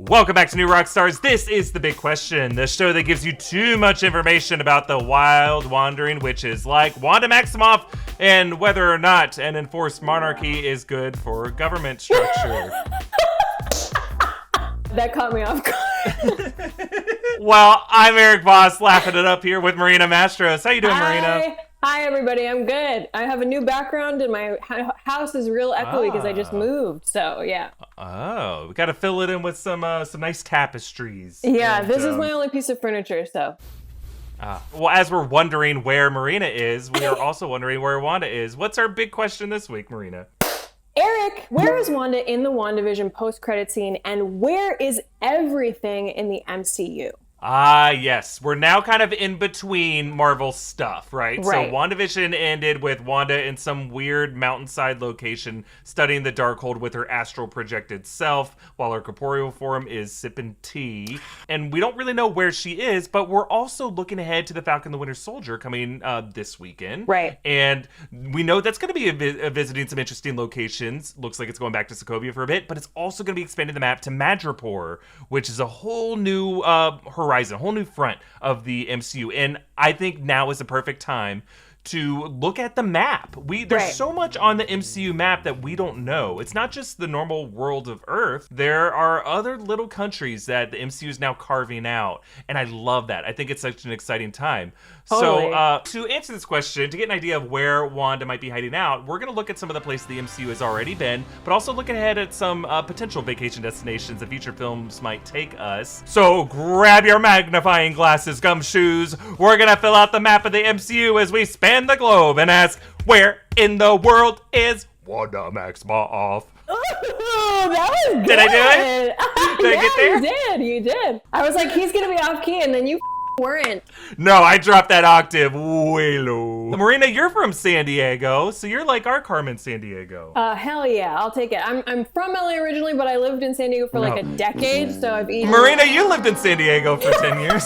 Welcome back to New Rockstars. This is The Big Question, the show that gives you too much information about the wild, wandering witches like Wanda Maximoff and whether or not an enforced monarchy is good for government structure. That caught me off guard. Well, I'm Erik Voss, laughing it up here with Marina Mastros. How you doing, Marina? Hi, everybody. I'm good. I have a new background, and my house is real echoey because I just moved. So, yeah. Oh, we got to fill it in with some nice tapestries. Yeah, this is my only piece of furniture, so. Well, as we're wondering where Marina is, we are also wondering where Wanda is. What's our big question this week, Marina? Erik, where is Wanda in the WandaVision post-credit scene, and where is everything in the MCU? Yes. We're now kind of in between Marvel stuff, right? So WandaVision ended with Wanda in some weird mountainside location studying the Darkhold with her astral projected self while her corporeal form is sipping tea. And we don't really know where she is, but we're also looking ahead to the Falcon the Winter Soldier coming this weekend. Right. And we know that's going to be visiting some interesting locations. Looks like it's going back to Sokovia for a bit, but it's also going to be expanding the map to Madripoor, which is a whole new horizon, a whole new front of the MCU. And I think now is the perfect time to look at the map. There's so much on the MCU map that we don't know. It's not just the normal world of Earth. There are other little countries that the MCU is now carving out, and I love that. I think it's such an exciting time. Totally. So to answer this question, to get an idea of where Wanda might be hiding out, we're going to look at some of the places the MCU has already been, but also look ahead at some potential vacation destinations that future films might take us. So grab your magnifying glasses, gumshoes. We're going to fill out the map of the MCU as we span the globe and ask, where in the world is Wanda Maximoff? Oh, that was good. Did I do it? Did I get there? You did. I was like, he's going to be off key, and then you weren't. No, I dropped that octave way low. Marina, you're from San Diego, so you're like our Carmen San Diego. Hell yeah, I'll take it. I'm from LA originally, but I lived in San Diego for like a decade, so I've eaten. Marina, you lived in San Diego for 10 years.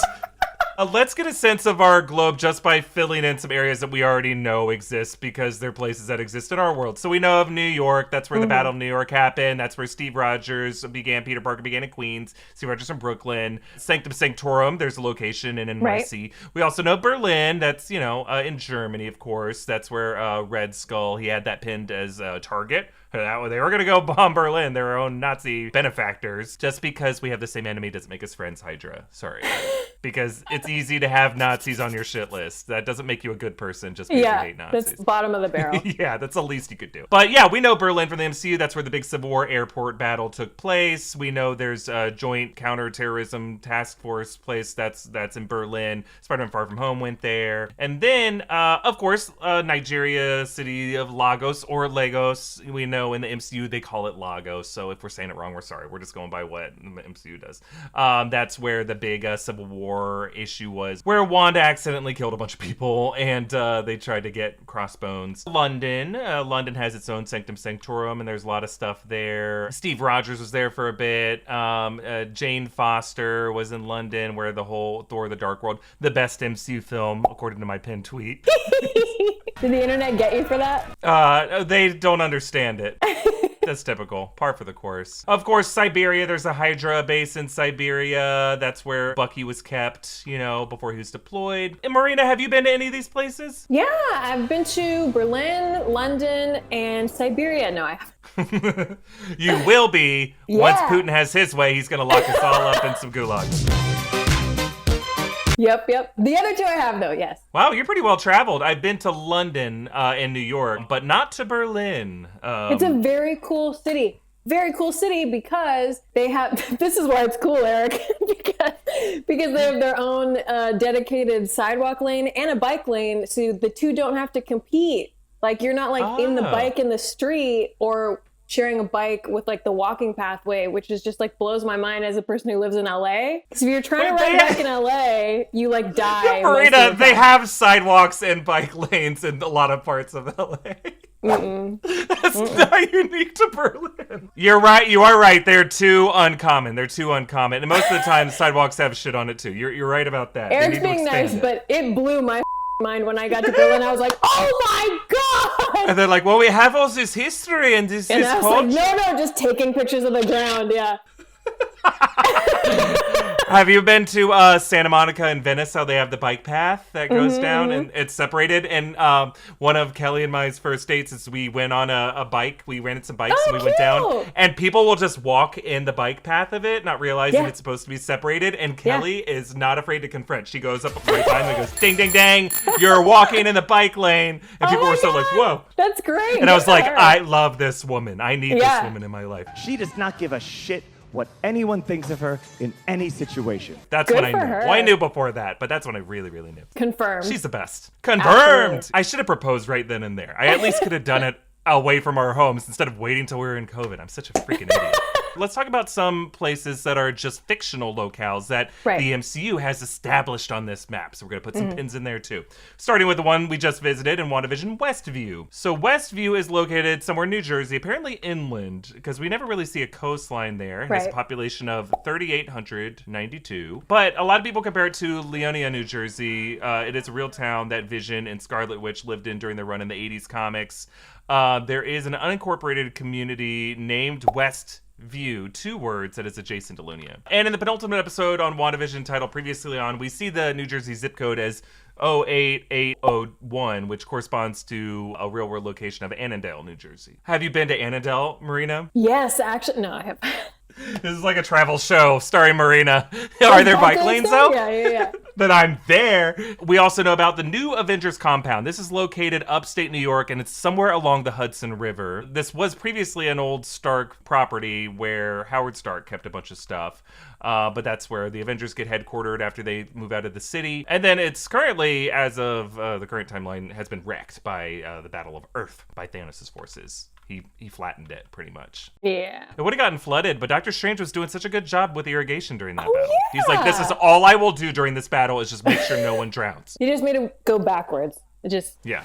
Let's get a sense of our globe just by filling in some areas that we already know exist because they're places that exist in our world. So we know of New York. That's where the Battle of New York happened. That's where Steve Rogers began. Peter Parker began in Queens. Steve Rogers in Brooklyn. Sanctum Sanctorum, there's a location in NYC. Right. We also know Berlin. That's, in Germany, of course. That's where Red Skull, he had that pinned as a target. They were going to go bomb Berlin, their own Nazi benefactors. Just because we have the same enemy doesn't make us friends, Hydra. Sorry. Because it's easy to have Nazis on your shit list. That doesn't make you a good person just because you hate Nazis. That's bottom of the barrel. Yeah, that's the least you could do. But yeah, we know Berlin from the MCU. That's where the big Civil War airport battle took place. We know there's a joint counterterrorism task force place that's in Berlin. Spider-Man Far From Home went there. And then, of course, Nigeria, city of Lagos or Lagos. We know in the MCU they call it Lagos. So if we're saying it wrong, we're sorry. We're just going by what the MCU does. That's where the big Civil War issue was, where Wanda accidentally killed a bunch of people and they tried to get crossbones. London has its own Sanctum Sanctorum, and there's a lot of stuff there. Steve Rogers was there for a bit. Jane Foster was in London, where the whole Thor: The Dark World, the best MCU film, according to my pinned tweet. Did the internet get you for that? They don't understand it. That's typical. Par for the course. Of course, Siberia. There's a Hydra base in Siberia. That's where Bucky was kept, before he was deployed. And Marina, have you been to any of these places? Yeah, I've been to Berlin, London, and Siberia. No, I haven't. You will be. Yeah. Once Putin has his way, he's going to lock us all up in some gulags. Yep. The other two I have, though, yes. Wow, you're pretty well traveled. I've been to London and New York, but not to Berlin. It's a very cool city. Very cool city because they have, this is why it's cool, Erik, because they have their own dedicated sidewalk lane and a bike lane, so the two don't have to compete. Like, you're not in the bike in the street or sharing a bike with the walking pathway, which is just blows my mind as a person who lives in LA. Because if you're trying to ride a bike in LA, you die. Marina, they have sidewalks and bike lanes in a lot of parts of LA. That's not unique to Berlin. You're right. You are right. They're too uncommon. And most of the time, sidewalks have shit on it too. You're right about that. Erik's being nice, but it blew my mind when I got to Berlin. I was like, oh my God! And they're like, well, we have all this history and this culture. Like, no, just taking pictures of the ground, yeah. Have you been to Santa Monica and Venice? How they have the bike path that goes down and it's separated. And one of Kelly and my first dates is we went on a bike. We rented some bikes and we went down. And people will just walk in the bike path of it, not realizing it's supposed to be separated. And Kelly is not afraid to confront. She goes up right behind them and goes, ding, ding, dang, you're walking in the bike lane. And people were so like, whoa. That's great. And I was like, I love this woman. I need this woman in my life. She does not give a shit what anyone thinks of her in any situation. That's what I knew. Well, I knew before that, but that's what I really, really knew. Confirmed. She's the best. Confirmed. Absolutely. I should have proposed right then and there. I at least could have done it away from our homes instead of waiting till we were in COVID. I'm such a freaking idiot. Let's talk about some places that are just fictional locales that the MCU has established on this map. So we're going to put some pins in there too. Starting with the one we just visited in WandaVision, Westview. So Westview is located somewhere in New Jersey, apparently inland, because we never really see a coastline there. It has a population of 3,892. But a lot of people compare it to Leonia, New Jersey. It is a real town that Vision and Scarlet Witch lived in during their run in the 80s comics. There is an unincorporated community named Westview, 2 words, that is adjacent to Lunia. And in the penultimate episode on WandaVision titled Previously On, we see the New Jersey zip code as 08801, which corresponds to a real world location of Annandale, New Jersey. Have you been to Annandale, Marina? Yes, actually, no, I have. This is like a travel show starring Marina. Are there bike lanes though? Yeah. Then I'm there. We also know about the new Avengers compound. This is located upstate New York, and it's somewhere along the Hudson River. This was previously an old Stark property where Howard Stark kept a bunch of stuff. But that's where the Avengers get headquartered after they move out of the city. And then it's currently, as of the current timeline, has been wrecked by the Battle of Earth by Thanos' forces. He flattened it, pretty much. Yeah. It would have gotten flooded, but Doctor Strange was doing such a good job with irrigation during that battle. Yeah. He's like, this is all I will do during this battle is just make sure no one drowns. You just made him go backwards. It just... Yeah.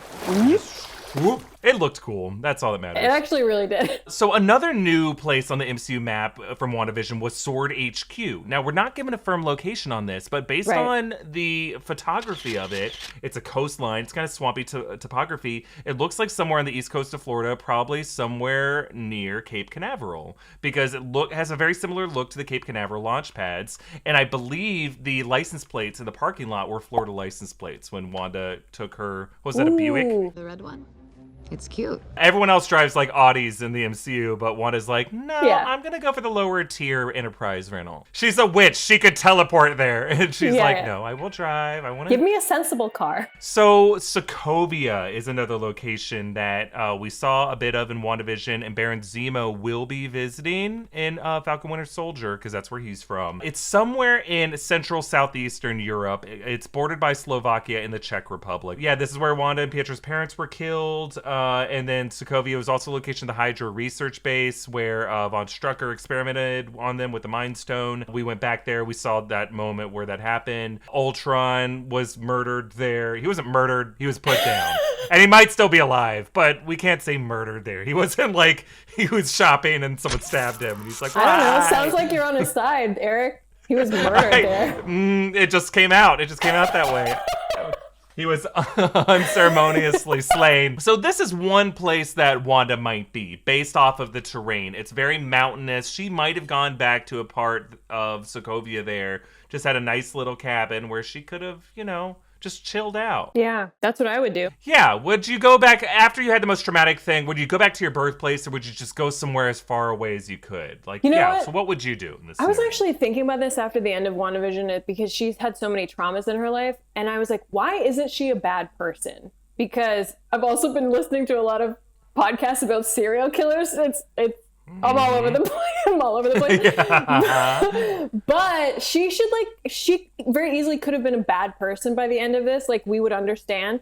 Whoop. It looked cool. That's all that matters. It actually really did. So another new place on the MCU map from WandaVision was Sword HQ. Now, we're not given a firm location on this, but based on the photography of it, it's a coastline. It's kind of swampy topography. It looks like somewhere on the east coast of Florida, probably somewhere near Cape Canaveral, because it has a very similar look to the Cape Canaveral launch pads. And I believe the license plates in the parking lot were Florida license plates when Wanda took her, was that a Buick? The red one. It's cute. Everyone else drives like Audis in the MCU, but Wanda's like, no, I'm going to go for the lower tier Enterprise rental. She's a witch. She could teleport there. And she's no, I will drive. I want to... Give me a sensible car. So Sokovia is another location that we saw a bit of in WandaVision, and Baron Zemo will be visiting in Falcon Winter Soldier, because that's where he's from. It's somewhere in central southeastern Europe. It's bordered by Slovakia and the Czech Republic. Yeah, this is where Wanda and Pietro's parents were killed. And then Sokovia was also a location of the Hydra research base where Von Strucker experimented on them with the Mind Stone. We went back there. We saw that moment where that happened. Ultron was murdered there. He wasn't murdered. He was put down. And he might still be alive, but we can't say murdered there. He wasn't like he was shopping and someone stabbed him. And he's like, I don't know. Sounds like you're on his side, Erik. He was murdered there. It just came out. It just came out that way. He was unceremoniously slain. So this is one place that Wanda might be, based off of the terrain. It's very mountainous. She might have gone back to a part of Sokovia there, just had a nice little cabin where she could have, just chilled out. Yeah, that's what I would do. Yeah, would you go back, after you had the most traumatic thing, would you go back to your birthplace, or would you just go somewhere as far away as you could? Like, so what would you do in this scenario? I was actually thinking about this after the end of WandaVision, because she's had so many traumas in her life, and I was like, why isn't she a bad person? Because I've also been listening to a lot of podcasts about serial killers. I'm all over the place. But she very easily could have been a bad person by the end of this. Like, we would understand.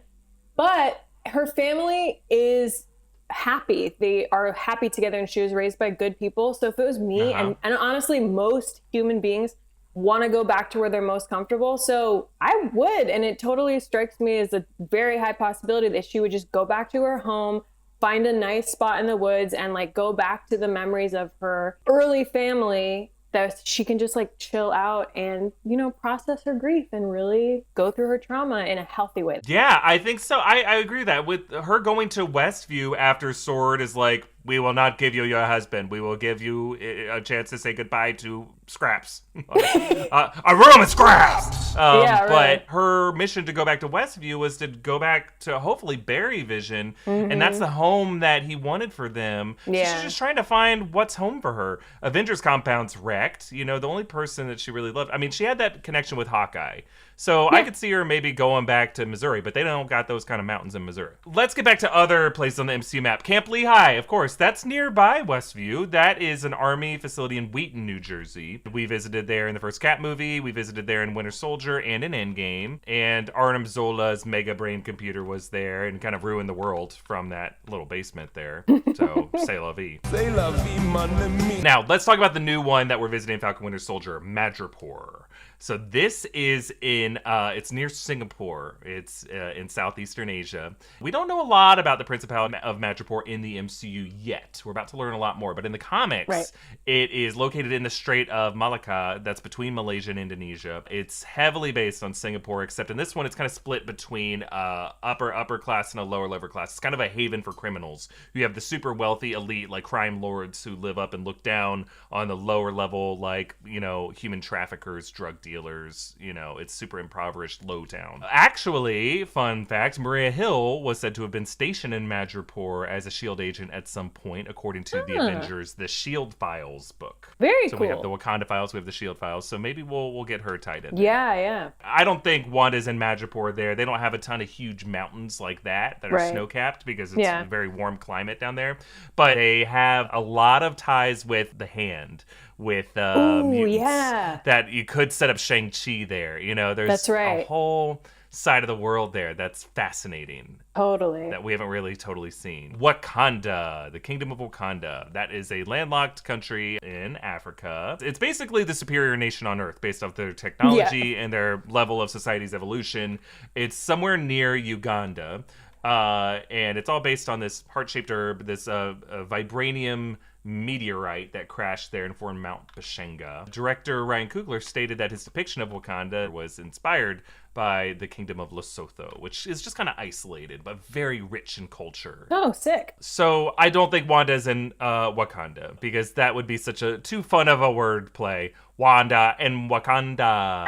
But her family is happy. They are happy together, and she was raised by good people. So if it was me, and honestly, most human beings want to go back to where they're most comfortable. So I would, and it totally strikes me as a very high possibility that she would just go back to her home, find a nice spot in the woods, and go back to the memories of her early family, that she can just chill out and, process her grief and really go through her trauma in a healthy way. Yeah, I think so. I agree with that. With her going to Westview after Sword is we will not give you your husband. We will give you a chance to say goodbye to Scraps. A room of Scraps! But her mission to go back to Westview was to go back to hopefully bury Vision, and that's the home that he wanted for them. Yeah. She's just trying to find what's home for her. Avengers Compound's wrecked. You know, the only person that she really loved. I mean, she had that connection with Hawkeye. So I could see her maybe going back to Missouri, but they don't got those kind of mountains in Missouri. Let's get back to other places on the MCU map. Camp Lehigh, of course, that's nearby Westview. That is an Army facility in Wheaton, New Jersey. We visited there in the first Cap movie. We visited there in Winter Soldier and in Endgame. And Arnim Zola's Mega Brain computer was there and kind of ruined the world from that little basement there. So, c'est la vie. C'est la vie, mon ami. Now, let's talk about the new one that we're visiting in Falcon Winter Soldier, Madripoor. So this is it's near Singapore. It's in Southeastern Asia. We don't know a lot about the Principality of Madripoor in the MCU yet. We're about to learn a lot more. But in the comics, It is located in the Strait of Malacca. That's between Malaysia and Indonesia. It's heavily based on Singapore, except in this one, it's kind of split between upper class and a lower class. It's kind of a haven for criminals. You have the super wealthy elite, like crime lords, who live up and look down on the lower level, like, you know, human traffickers, drug dealers. You know, it's super impoverished low town. Actually, fun fact, Maria Hill was said to have been stationed in Madripoor as a S.H.I.E.L.D. agent at some point, according to the Avengers, the S.H.I.E.L.D. Files book. Very so cool. We have the Wakanda files, we have the S.H.I.E.L.D. files, so maybe we'll get her tied in. Yeah. I don't think Wanda's in Madripoor there. They don't have a ton of huge mountains like that are snow-capped because it's a very warm climate down there. But they have a lot of ties with the Hand, with mutants that you could set up Shang-Chi there. You know, there's a whole side of the world there that's fascinating. Totally. That we haven't really totally seen. Wakanda, the Kingdom of Wakanda. That is a landlocked country in Africa. It's basically the superior nation on Earth based off their technology and their level of society's evolution. It's somewhere near Uganda. And it's all based on this heart-shaped herb, this vibranium meteorite that crashed there and formed Mount Bashenga. Director Ryan Coogler stated that his depiction of Wakanda was inspired by the Kingdom of Lesotho, which is just kind of isolated, but very rich in culture. Oh, sick. So I don't think Wanda's in Wakanda, because that would be such a too fun of a word play. Wanda and Wakanda.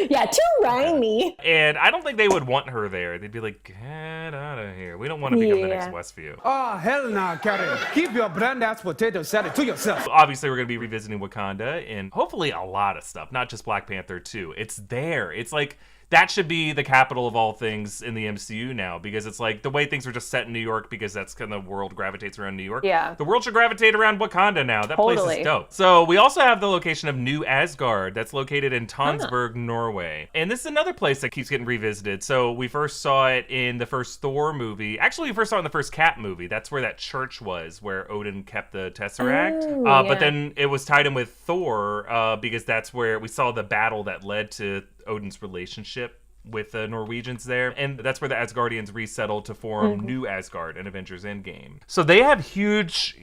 Yeah, too rhymey. And I don't think they would want her there. They'd be like, get out of here. We don't want to become the next Westview. Oh, hell nah, Karen. Keep your brand-ass potato salad to yourself. Obviously, we're going to be revisiting Wakanda and hopefully a lot of stuff, not just Black Panther 2. It's there. It's like, that should be the capital of all things in the MCU now, because it's like the way things are just set in New York, because that's kind of the world gravitates around New York. Yeah. The world should gravitate around Wakanda now. That place is dope. So we also have the location of New Asgard that's located in Tonsberg, Norway. And this is another place that keeps getting revisited. So we first saw it in the first Thor movie. Actually, we first saw it in the first Cap movie. That's where that church was, where Odin kept the Tesseract. But then it was tied in with Thor because that's where we saw the battle that led to Odin's relationship with the Norwegians there, and that's where the Asgardians resettled to form New Asgard in Avengers Endgame. So they have huge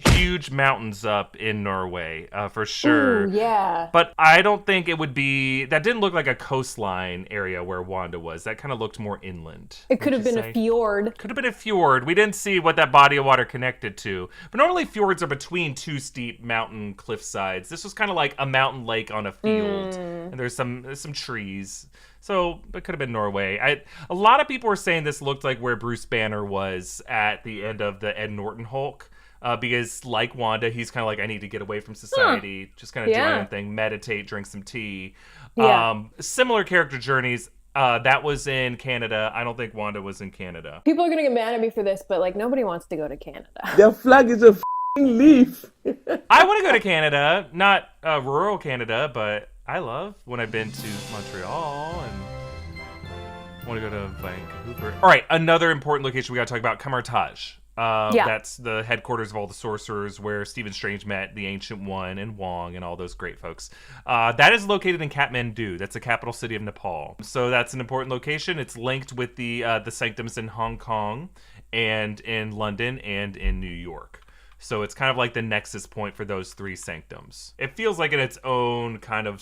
mountains up in Norway, for sure. Ooh, yeah. But I don't think it would be, that didn't look like a coastline area where Wanda was. That kind of looked more inland. It could have been a fjord. Could have been a fjord. We didn't see what that body of water connected to. But normally fjords are between two steep mountain cliff sides. This was kind of like a mountain lake on a field. And there's some trees. So it could have been Norway. A lot of people were saying this looked like where Bruce Banner was at the end of the Ed Norton Hulk. Because like Wanda, he's kind of like, I need to get away from society. Just kind of do my own thing, meditate, drink some tea. Similar character journeys. That was in Canada. I don't think Wanda was in Canada. People are going to get mad at me for this, but like nobody wants to go to Canada. Their flag is a leaf. I want to go to Canada. Not rural Canada, but I love when I've been to Montreal and want to go to Vancouver. All right, another important location we got to talk about, Kamar-Taj. That's the headquarters of all the sorcerers where Stephen Strange met the Ancient One and Wang and all those great folks. That is located in Kathmandu. That's the capital city of Nepal. So that's an important location. It's linked with the sanctums in Hong Kong and in London and in New York. So it's kind of like the nexus point for those three sanctums. It feels like in its own kind of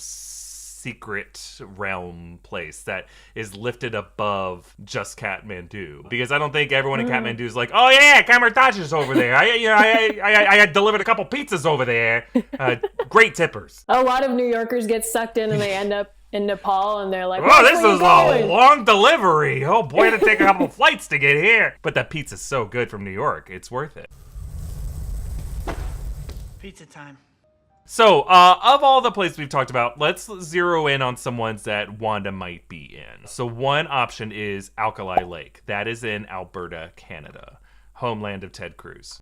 secret realm place that is lifted above just Kathmandu. Because I don't think everyone in Kathmandu is like, oh yeah, Kamar-Taj is over there. I delivered a couple pizzas over there. Great tippers. A lot of New Yorkers get sucked in and they end up in Nepal and they're like, oh, this where is you a going? long delivery. Oh boy, to take a couple flights to get here. But that pizza's so good from New York. It's worth it. Pizza time. So, of all the places we've talked about, let's zero in on some ones that Wanda might be in. So one option is Alkali Lake. That is in Alberta, Canada, homeland of Ted Cruz.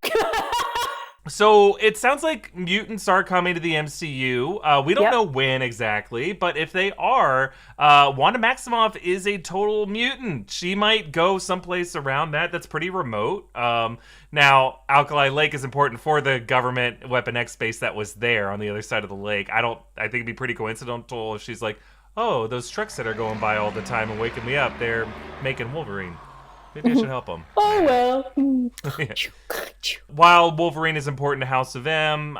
So it sounds like mutants are coming to the MCU. We don't know when exactly, but if they are, Wanda Maximoff is a total mutant. She might go someplace around that's pretty remote. Now, Alkali Lake is important for the government Weapon X base that was there on the other side of the lake. I think it'd be pretty coincidental if she's like, oh, those trucks that are going by all the time and waking me up, they're making Wolverine. Maybe I should help him. Oh, well. While Wolverine is important to House of M,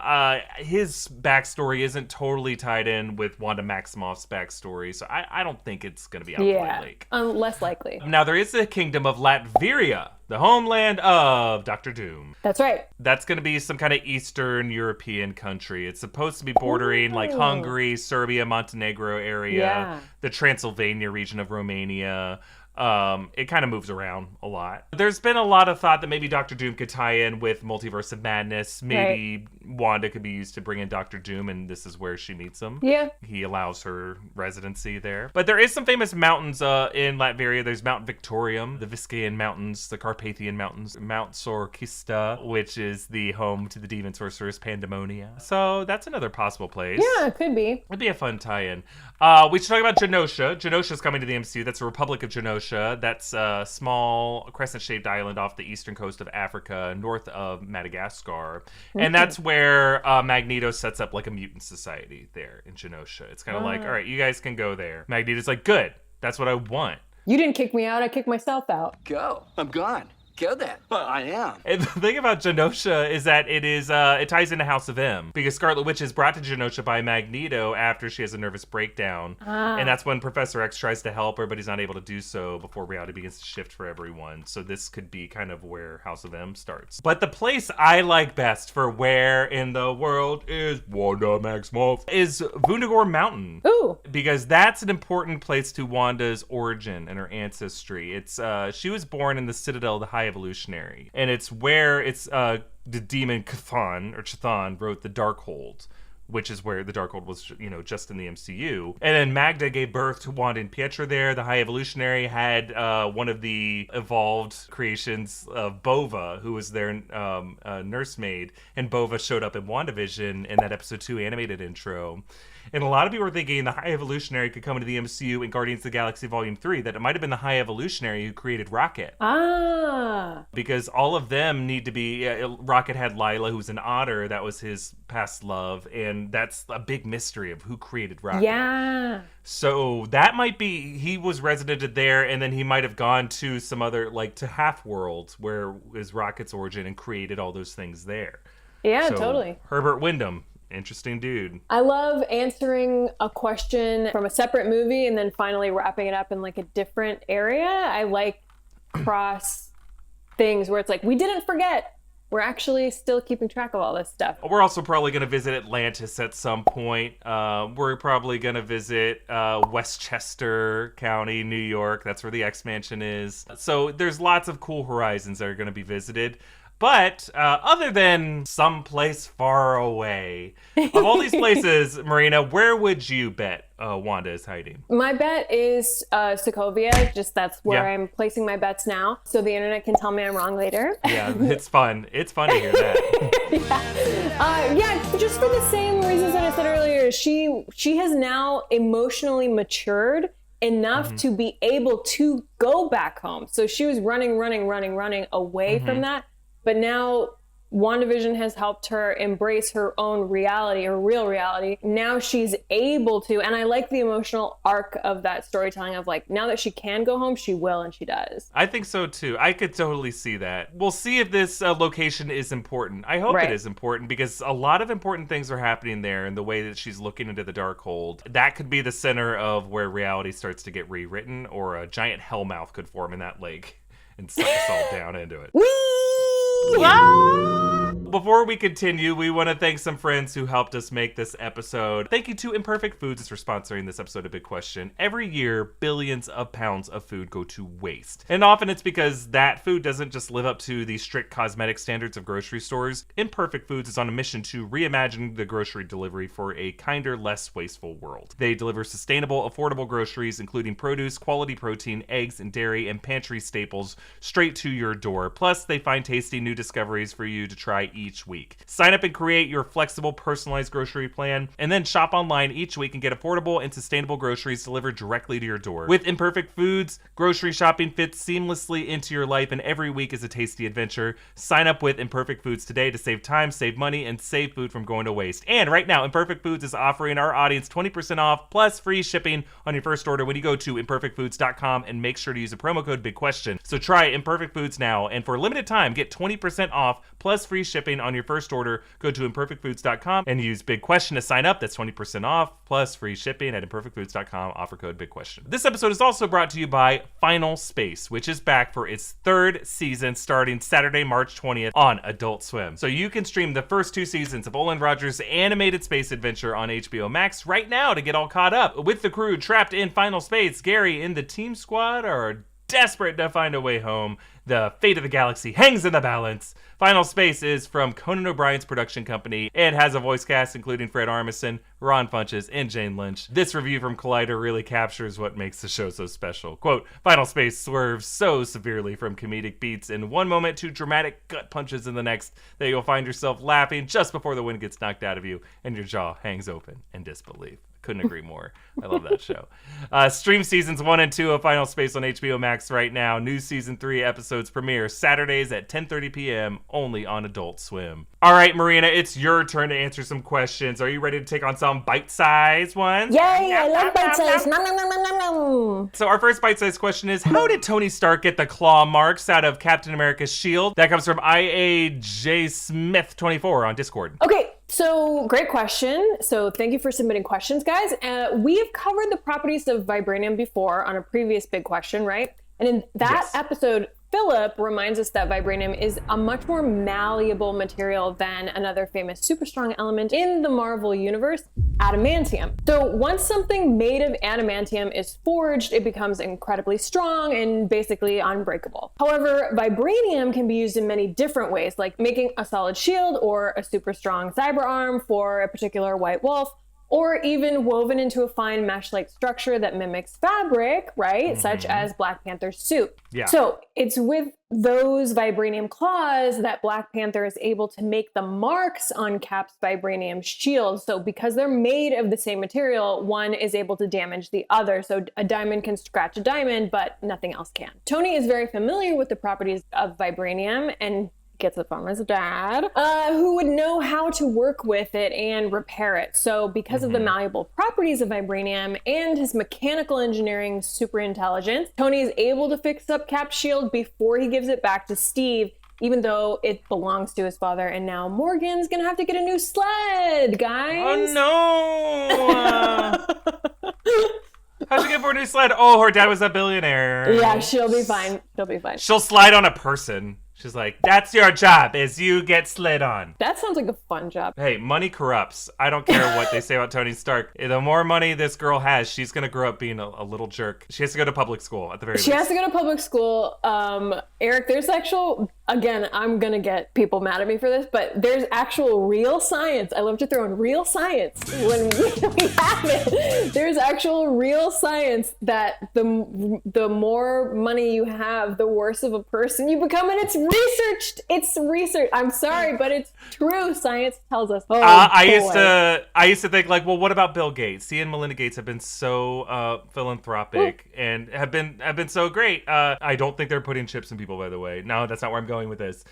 his backstory isn't totally tied in with Wanda Maximoff's backstory, so I don't think it's going to be Alkali Lake. Less likely. Now, there is the kingdom of Latveria, the homeland of Dr. Doom. That's right. That's going to be some kind of Eastern European country. It's supposed to be bordering like Hungary, Serbia, Montenegro area, the Transylvania region of Romania. It kind of moves around a lot. There's been a lot of thought that maybe Dr. Doom could tie in with Multiverse of Madness. Maybe Wanda could be used to bring in Dr. Doom, and this is where she meets him. Yeah. He allows her residency there. But there is some famous mountains in Latveria. There's Mount Victorium, the Viscayan Mountains, the Carpathian Mountains, Mount Sorkista, which is the home to the demon sorceress Pandemonia. So that's another possible place. Yeah, it could be. It'd be a fun tie-in. We should talk about Genosha. Genosha's coming to the MCU. That's the Republic of Genosha. That's a small crescent-shaped island off the eastern coast of Africa, north of Madagascar. And that's where Magneto sets up like a mutant society there in Genosha. It's kind of like, all right, you guys can go there. Magneto's like, good. That's what I want. You didn't kick me out. I kicked myself out. Go. I'm gone. Go then. I am. And the thing about Genosha is that it ties into House of M, because Scarlet Witch is brought to Genosha by Magneto after she has a nervous breakdown. And that's when Professor X tries to help her, but he's not able to do so before reality begins to shift for everyone. So this could be kind of where House of M starts. But the place I like best for where in the world is Wanda Maximoff is Vundagore Mountain. Ooh. Because that's an important place to Wanda's origin and her ancestry. It's she was born in the Citadel of the High Evolutionary, and it's where the demon Chthon wrote the Darkhold, which is where the Darkhold was, just in the MCU. And then Magda gave birth to Wanda and Pietra there. The High Evolutionary had one of the evolved creations of Bova, who was their nursemaid, and Bova showed up in WandaVision in that episode 2 animated intro. And a lot of people were thinking the High Evolutionary could come into the MCU in Guardians of the Galaxy Volume 3, that it might have been the High Evolutionary who created Rocket. Because all of them need to be... Rocket had Lila, who's an otter. That was his past love. And that's a big mystery of who created Rocket. Yeah. So that might be... He was residented there, and then he might have gone to some other... to Half-World, where is Rocket's origin, and created all those things there. Yeah, so, totally. Herbert Wyndham. Interesting dude. I love answering a question from a separate movie and then finally wrapping it up in a different area. I like cross things where it's like, we didn't forget. We're actually still keeping track of all this stuff. We're also probably going to visit Atlantis at some point. We're probably going to visit Westchester County, New York. That's where the X-Mansion is. So there's lots of cool horizons that are going to be visited. But other than someplace far away, of all these places, Marina, where would you bet Wanda is hiding? My bet is Sokovia. That's where I'm placing my bets now. So the internet can tell me I'm wrong later. Yeah, it's fun. It's fun to hear that. Yeah, just for the same reasons that I said earlier. She has now emotionally matured enough to be able to go back home. So she was running away from that. But now WandaVision has helped her embrace her own reality, her real reality. Now she's able to, and I like the emotional arc of that storytelling of like, now that she can go home, she will, and she does. I think so too. I could totally see that. We'll see if this location is important. I hope it is important because a lot of important things are happening there in the way that she's looking into the Darkhold. That could be the center of where reality starts to get rewritten, or a giant hellmouth could form in that lake and suck us all down into it. Before we continue, we want to thank some friends who helped us make this episode. Thank you to Imperfect Foods for sponsoring this episode of Big Question. Every year, billions of pounds of food go to waste. And often it's because that food doesn't just live up to the strict cosmetic standards of grocery stores. Imperfect Foods is on a mission to reimagine the grocery delivery for a kinder, less wasteful world. They deliver sustainable, affordable groceries, including produce, quality protein, eggs, and dairy, and pantry staples straight to your door. Plus, they find tasty new discoveries for you to try each week. Sign up and create your flexible, personalized grocery plan, and then shop online each week and get affordable and sustainable groceries delivered directly to your door. With Imperfect Foods, grocery shopping fits seamlessly into your life, and every week is a tasty adventure. Sign up with Imperfect Foods today to save time, save money, and save food from going to waste. And right now, Imperfect Foods is offering our audience 20% off plus free shipping on your first order when you go to imperfectfoods.com, and make sure to use a promo code BIGQUESTION. So try Imperfect Foods now, and for a limited time, get 20% off plus free shipping on your first order. Go to imperfectfoods.com and use Big Question to sign up. That's 20% off plus free shipping at imperfectfoods.com. Offer code Big Question. This episode is also brought to you by Final Space, which is back for its third season starting Saturday, March 20th on Adult Swim. So you can stream the first 2 seasons of Olin Rogers' animated space adventure on HBO Max right now to get all caught up. With the crew trapped in Final Space, Gary and the team squad are desperate to find a way home. The fate of the galaxy hangs in the balance. Final Space is from Conan O'Brien's production company and has a voice cast including Fred Armisen, Ron Funches, and Jane Lynch. This review from Collider really captures what makes the show so special. Quote, Final Space swerves so severely from comedic beats in one moment to dramatic gut punches in the next that you'll find yourself laughing just before the wind gets knocked out of you and your jaw hangs open in disbelief. Couldn't agree more. I love that show. Stream seasons 1 and 2 of Final Space on HBO Max right now. New season 3 episodes premiere Saturdays at 10:30 p.m. only on Adult Swim. All right, Marina, it's your turn to answer some questions. Are you ready to take on some bite-sized ones? Yay, I love bite-sized. Nom, nom, nom, nom, nom, nom. So our first bite-sized question is, how did Tony Stark get the claw marks out of Captain America's shield? That comes from IAJ Smith 24 on Discord. Okay, so great question. So thank you for submitting questions, guys. We have covered the properties of vibranium before on a previous big question, right? And in that episode, Philip reminds us that vibranium is a much more malleable material than another famous super strong element in the Marvel universe, adamantium. So once something made of adamantium is forged, it becomes incredibly strong and basically unbreakable. However, vibranium can be used in many different ways, like making a solid shield or a super strong cyber arm for a particular white wolf, or even woven into a fine mesh-like structure that mimics fabric, right? Mm-hmm. Such as Black Panther's suit. Yeah. So it's with those vibranium claws that Black Panther is able to make the marks on Cap's vibranium shield. So because they're made of the same material, one is able to damage the other. So a diamond can scratch a diamond, but nothing else can. Tony is very familiar with the properties of vibranium and gets it from his dad, who would know how to work with it and repair it. So because of the malleable properties of vibranium and his mechanical engineering super intelligence, Tony is able to fix up Cap's shield before he gives it back to Steve, even though it belongs to his father. And now Morgan's gonna have to get a new sled, guys. Oh no! How'd she get for a new sled? Oh, her dad was a billionaire. Yeah, she'll be fine. She'll be fine. She'll slide on a person. She's like, that's your job, is you get slid on. That sounds like a fun job. Hey, money corrupts. I don't care what they say about Tony Stark. The more money this girl has, she's going to grow up being a little jerk. She has to go to public school at the very least. She has to go to public school. Erik, there's actual, again, I'm going to get people mad at me for this, but there's actual real science. I love to throw in real science when we have it. There's actual real science that the more money you have, the worse of a person you become, and it's researched. It's research. I'm sorry, but it's true. Science tells us. Oh, I used to think like, well, what about Bill Gates? He and Melinda Gates have been so philanthropic and have been so great. I don't think they're putting chips in people, by the way. No, that's not where I'm going with this.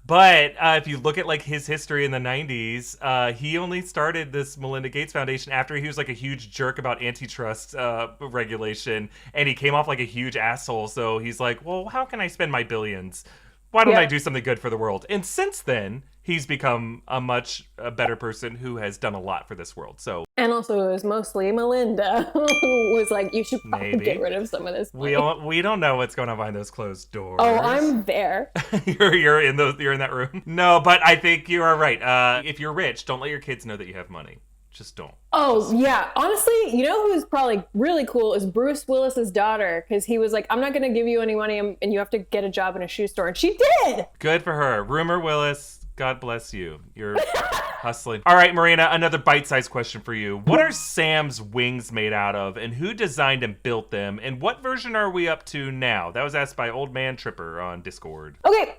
But if you look at like his history in the 90s, he only started this Melinda Gates Foundation after he was like a huge jerk about antitrust regulation, and he came off like a huge asshole. So he's like, well, how can I spend my billions? Why don't I do something good for the world? And since then, he's become a much better person who has done a lot for this world. So, and also it was mostly Melinda who was like, you should probably get rid of some of this money. We don't know what's going on behind those closed doors. Oh, I'm there. you're in that room. No, but I think you are right. If you're rich, don't let your kids know that you have money. Just don't. Oh, yeah. Honestly, you know who's probably really cool is Bruce Willis's daughter, because he was like, I'm not going to give you any money and you have to get a job in a shoe store. And she did. Good for her. Rumor Willis, God bless you. You're hustling. All right, Marina, another bite-sized question for you. What are Sam's wings made out of, and who designed and built them? And what version are we up to now? That was asked by Old Man Tripper on Discord. Okay.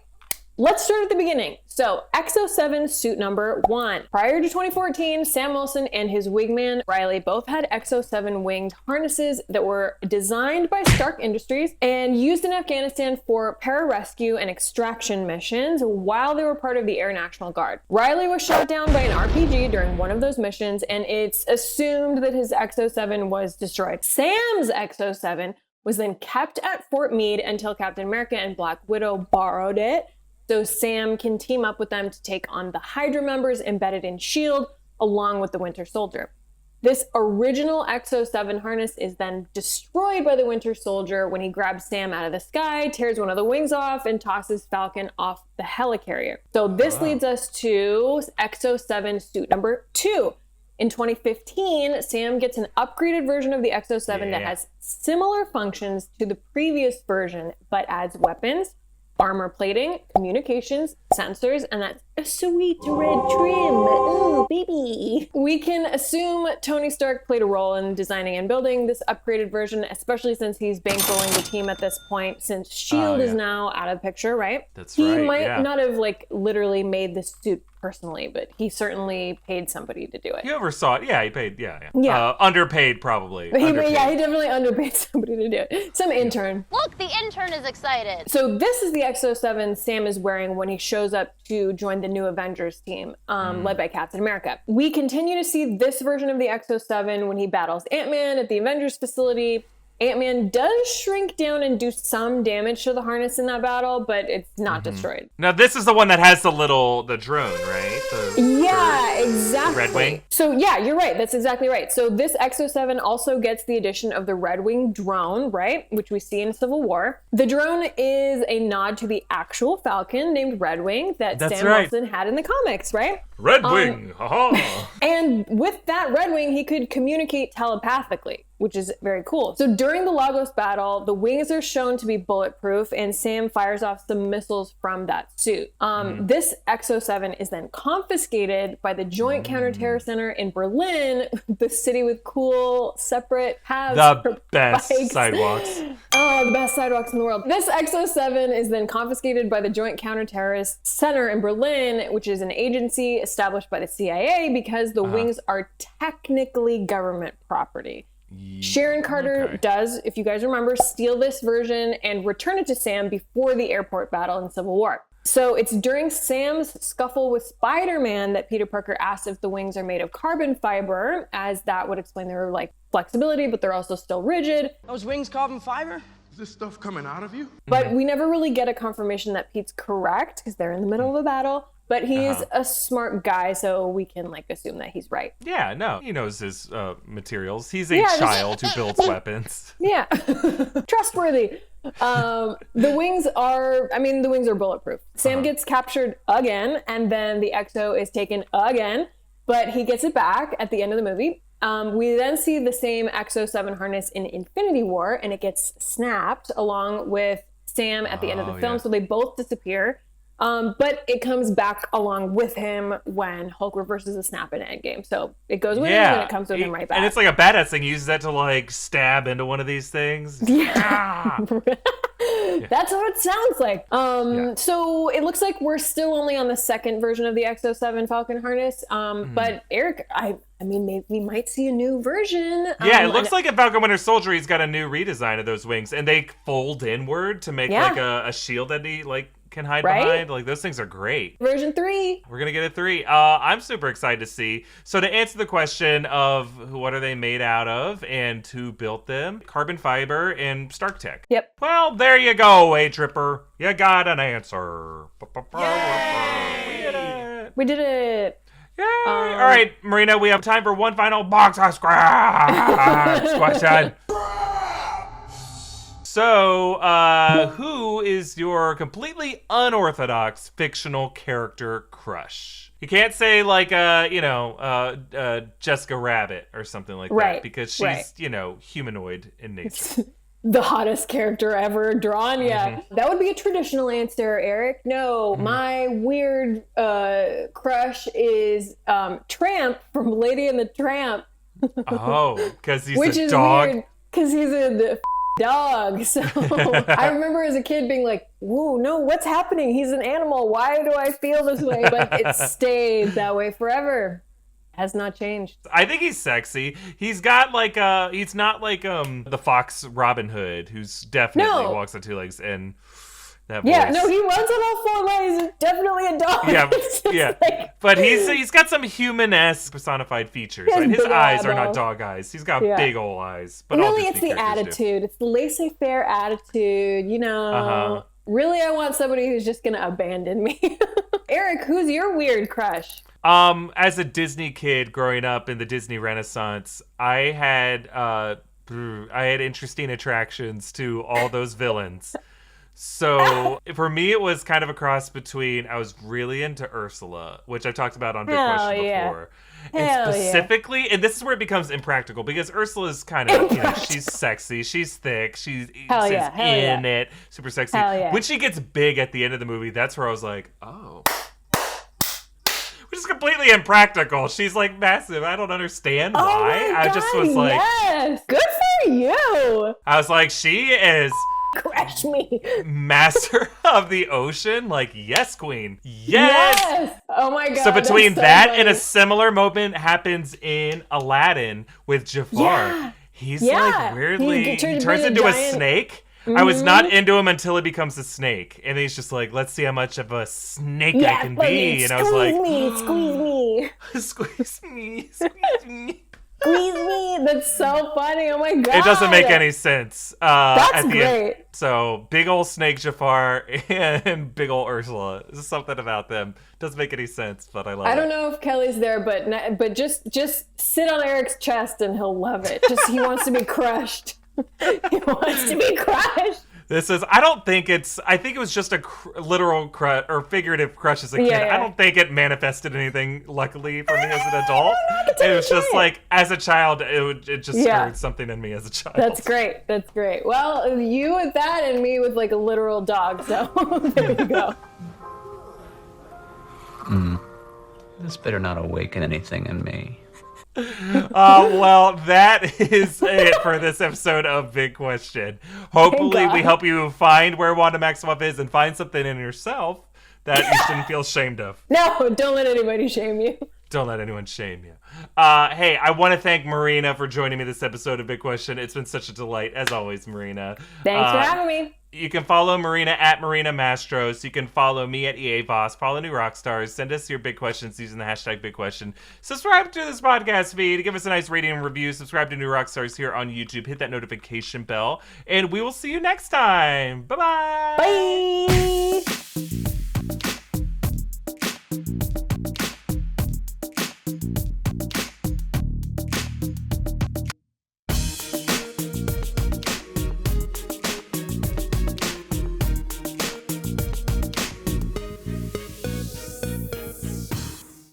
Let's start at the beginning. So, XO7 suit number 1. Prior to 2014, Sam Wilson and his wingman, Riley, both had XO7 winged harnesses that were designed by Stark Industries and used in Afghanistan for pararescue and extraction missions while they were part of the Air National Guard. Riley was shot down by an RPG during one of those missions, and it's assumed that his XO7 was destroyed. Sam's XO7 was then kept at Fort Meade until Captain America and Black Widow borrowed it, so Sam can team up with them to take on the Hydra members embedded in S.H.I.E.L.D. along with the Winter Soldier. This original XO7 harness is then destroyed by the Winter Soldier when he grabs Sam out of the sky, tears one of the wings off, and tosses Falcon off the helicarrier. So this leads us to XO7 suit number 2. In 2015, Sam gets an upgraded version of the XO7 that has similar functions to the previous version, but adds weapons, armor plating, communications, sensors, and that's a sweet red trim. Ooh, baby. We can assume Tony Stark played a role in designing and building this upgraded version, especially since he's bankrolling the team at this point, since S.H.I.E.L.D. is now out of the picture, right? That's he right, might not have like literally made this suit personally, but he certainly paid somebody to do it. He oversaw it. Yeah, he paid. Yeah. Underpaid, probably. But he definitely underpaid somebody to do it. Some intern. Look, the intern is excited. So this is the XO7 Sam is wearing when he shows up to join the new Avengers team, led by Captain America. We continue to see this version of the XO7 when he battles Ant-Man at the Avengers facility. Ant-Man does shrink down and do some damage to the harness in that battle, but it's not destroyed. Now, this is the one that has the drone, right? Exactly. The Red Wing? So, yeah, you're right. That's exactly right. So this XO7 also gets the addition of the Red Wing drone, right? Which we see in Civil War. The drone is a nod to the actual Falcon named Red Wing that Sam Wilson had in the comics, right? Red Wing, haha. And with that Red Wing, he could communicate telepathically, which is very cool. So during the Lagos battle, the wings are shown to be bulletproof, and Sam fires off some missiles from that suit. This XO7 is then confiscated by the Joint Counter-Terror Center in Berlin, the city with cool, separate paths. The best sidewalks. Oh, the best sidewalks in the world. This XO7 is then confiscated by the Joint Counter-Terrorist Center in Berlin, which is an agency established by the CIA because the wings are technically government property. Sharon Carter does, if you guys remember, steal this version and return it to Sam before the airport battle in Civil War. So it's during Sam's scuffle with Spider-Man that Peter Parker asks if the wings are made of carbon fiber, as that would explain their flexibility, but they're also still rigid. Those wings carbon fiber? Is this stuff coming out of you? But we never really get a confirmation that Pete's correct because they're in the middle of a battle. But he's a smart guy, so we can assume that he's right. Yeah, no, he knows his materials. He's a child who builds weapons. Yeah, trustworthy. The wings are bulletproof. Sam gets captured again, and then the XO is taken again, but he gets it back at the end of the movie. We then see the same XO7 harness in Infinity War, and it gets snapped along with Sam at the end of the film, so they both disappear. But it comes back along with him when Hulk reverses the snap in Endgame. So it goes with him and it comes with him right back. And it's like a badass thing. He uses that to like stab into one of these things. Yeah. That's what it sounds like. So it looks like we're still only on the second version of the X-07 Falcon harness. But Erik, I mean, maybe we might see a new version. Yeah, it looks like in Falcon Winter Soldier, he's got a new redesign of those wings, and they fold inward to make like a shield that he like can hide behind. Like those things are great. Version 3. We're gonna get a 3. I'm super excited to see. So to answer the question of what are they made out of and who built them, carbon fiber and Stark Tech. Yep. Well, there you go, A-Tripper. You got an answer. Yay! We did it. Yay! All right, Marina, we have time for one final box of scratch question. So, who is your completely unorthodox fictional character crush? You can't say like, Jessica Rabbit or something like that because she's, humanoid in nature. The hottest character ever drawn. Yeah, that would be a traditional answer, Erik. No, my weird crush is Tramp from Lady and the Tramp. Oh, because he's Which a is dog. Weird because he's a dog. So I remember as a kid being like, whoa, no, what's happening? He's an animal. Why do I feel this way? But it stayed that way forever. Has not changed. I think he's sexy. He's got like he's not like the Fox Robin Hood, who's definitely walks on two legs and that voice. Yeah, no, he runs on all four legs. He's definitely a dog. Yeah. But he's got some human-esque personified features. Right? His eyes are not dog eyes. He's got big old eyes. But really, it's the attitude. It's the laissez-faire attitude. Really, I want somebody who's just gonna abandon me. Erik, who's your weird crush? As a Disney kid growing up in the Disney Renaissance, I had interesting attractions to all those villains. So for me, it was kind of a cross between, I was really into Ursula, which I've talked about on Big Question before. And specifically, and this is where it becomes impractical because Ursula's kind of, she's sexy, she's thick, she's in it, super sexy. When she gets big at the end of the movie, that's where I was like, oh. Which is completely impractical. She's like massive. I don't understand why. I just was like, yes, good for you. I was like, she is crush me. Master of the ocean. Like, yes, queen. Yes. Oh my god. So between that and a similar moment happens in Aladdin with Jafar. Yeah. He's like weirdly, he turns into a snake. I was not into him until he becomes a snake. And he's just like, let's see how much of a snake I can be. And I was like, squeeze me. Squeeze me. Squeeze me. That's so funny. Oh my god. It doesn't make any sense. That's great. So big old snake Jafar and big old Ursula. There's something about them. Doesn't make any sense, but I love it. I don't know if Kelly's there, but just sit on Erik's chest and he'll love it. He wants to be crushed. He wants to be crushed. I think it was just a literal crush or figurative crush as a kid. I don't think it manifested anything, luckily, for me as an adult. It was just like, as a child, it just stirred something in me as a child. That's great. Well, you with that and me with like a literal dog, so there you go. This better not awaken anything in me. Well, that is it for this episode of Big Question. Hopefully we help you find where Wanda Maximoff is and find something in yourself that you shouldn't feel ashamed of. No, don't let anybody shame you. Don't let anyone shame you. Hey, I want to thank Marina for joining me this episode of Big Question. It's been such a delight, as always, Marina. Thanks for having me. You can follow Marina at Marina Mastros. You can follow me at EA Voss. Follow New Rockstars. Send us your big questions using the hashtag Big Question. Subscribe to this podcast feed. Give us a nice rating and review. Subscribe to New Rockstars here on YouTube. Hit that notification bell. And we will see you next time. Bye-bye. Bye.